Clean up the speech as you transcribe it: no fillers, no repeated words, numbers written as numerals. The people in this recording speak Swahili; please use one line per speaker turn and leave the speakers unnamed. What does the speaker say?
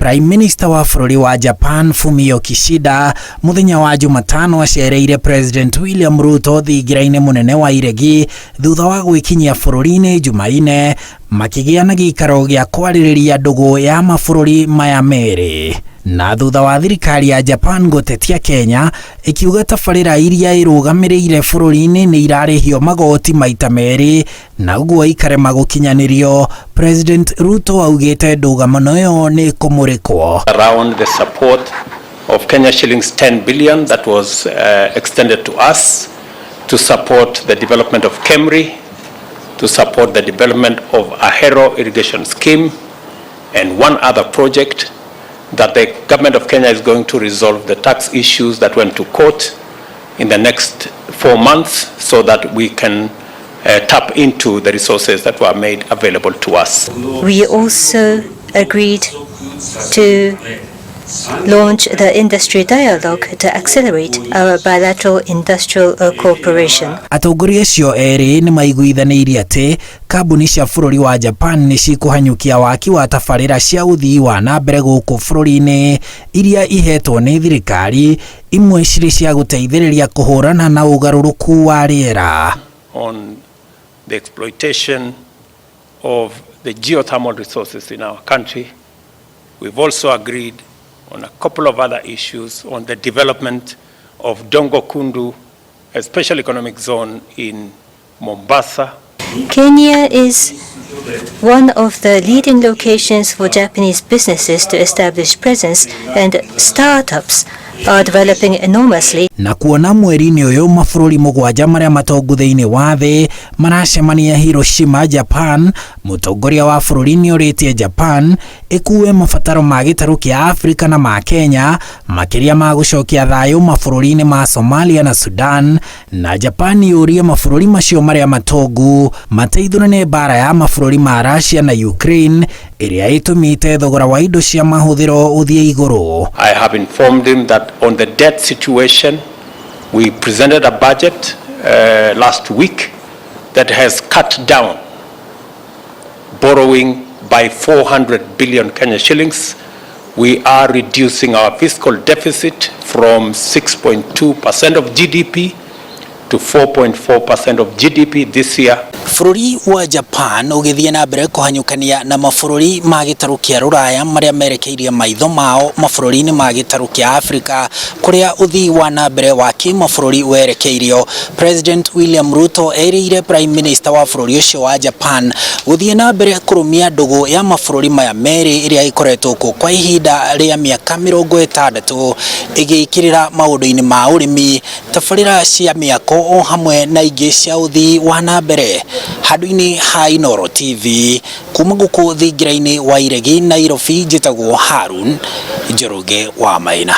Prime Minister wa bũrũri wa Japan Fumio Kishida muthenya wa Jumatano acereire President William Ruto thingiraine munene wa iregi thutha wa gwikinyia bũrũri-inĩ Jumaine makĩgĩa na gĩikaro gĩa kwarĩrĩria ndũgũ ya mabũrũri maya merĩ. Na thutha wa thirikari ya Japan gũtetia Kenya ikiuga tabarĩra iria irũgamĩrĩire bũrũri-inĩ nĩ irarĩhio magoti maita merĩ na ũguo ikarema gũkinyanĩrio, President Ruto augĩte ndũgamano ĩyo nĩ kũmũrĩkwo.
Around the support of Kenya shillings 10 billion that was extended to us to support the development of KEMRI, to support the development of Ahero irrigation scheme and one other project that the government of Kenya is going to resolve the tax issues that went to court in the next 4 months so that we can tap into the resources that were made available to us.
We also agreed to launch the industry dialogue to accelerate our bilateral industrial cooperation.
Atongoria acio erĩ nĩ maiguithanĩirie atĩ kambuni cia bũrũri wa Japan nĩ cikũhanyũkia waki wa tabarĩra cia ũthii wa na mbere gũkũ bũrũri-inĩ iria ihetwo nĩ thirikari, imwe cirĩ cia gũteithĩrĩria kũhũrana na ũgarũrũku wa rĩera.
On the exploitation of the geothermal resources in our country, we've also agreed on a couple of other issues on the development of Dongo Kundu, a special economic zone in Mombasa.
Kenya is one of the leading locations for Japanese businesses to establish presence, and startups are developing enormously.
Na kuona mweri-inĩ ũyũ mabũrũri mũgwanja marĩa matongu thĩinĩ wa thĩ maracemania Hiroshima, Japan, mũtongoria wa bũrũri nĩ orĩtie Japan ĩkuue mabataro ma gĩtarũ kĩa Afrika na ma Kenya makĩria ma gũcokia thayũ mabũrũri-inĩ ma Somalia na Sudan, na Japan yũrie mabũrũri macio marĩa matongu mateithũrane mbara ya mabũrũri ma Russia na Ukraine ĩrĩa ĩtũmĩte thogora wa indo cia mahũthĩro ũthiĩ igũrũ.
I have informed him that on the debt situation, we presented a budget last week that has cut down borrowing by 400 billion Kenya shillings. We are reducing our fiscal deficit from 6.2% of GDP to 4.4% of GDP this year.
Bũrũri wa Japan ũgĩthiĩ na mbere kũhanyũkania na mabũrũri ma gĩtarũ kĩa Rũraya marĩa merekeirie maitho mao mabũrũri-inĩ ma gĩtarũ kĩa Afrika kũrĩa ũthii wa na mbere wa kĩmabũrũri werekeirio. President William Ruto erĩire Prime Minister wa bũrũri ũcio wa Japan gũthiĩ na mbere kũrũmia ndũgũ ya mabũrũri maya merĩ ĩrĩa ĩkoretwo kuo kwa ihinda rĩa mĩaka 60 ĩgĩkĩrĩra maũndũ-inĩ ma ũrĩmi, tabarĩra cia mĩako o hamwe na ingĩ cia ũthii wa na mbere. Handũ-inĩ ha Inooro TV kuma gũkũ thingirainĩ wa iregi Nairobi, njĩtagwo Harun Njoroge wa Maina.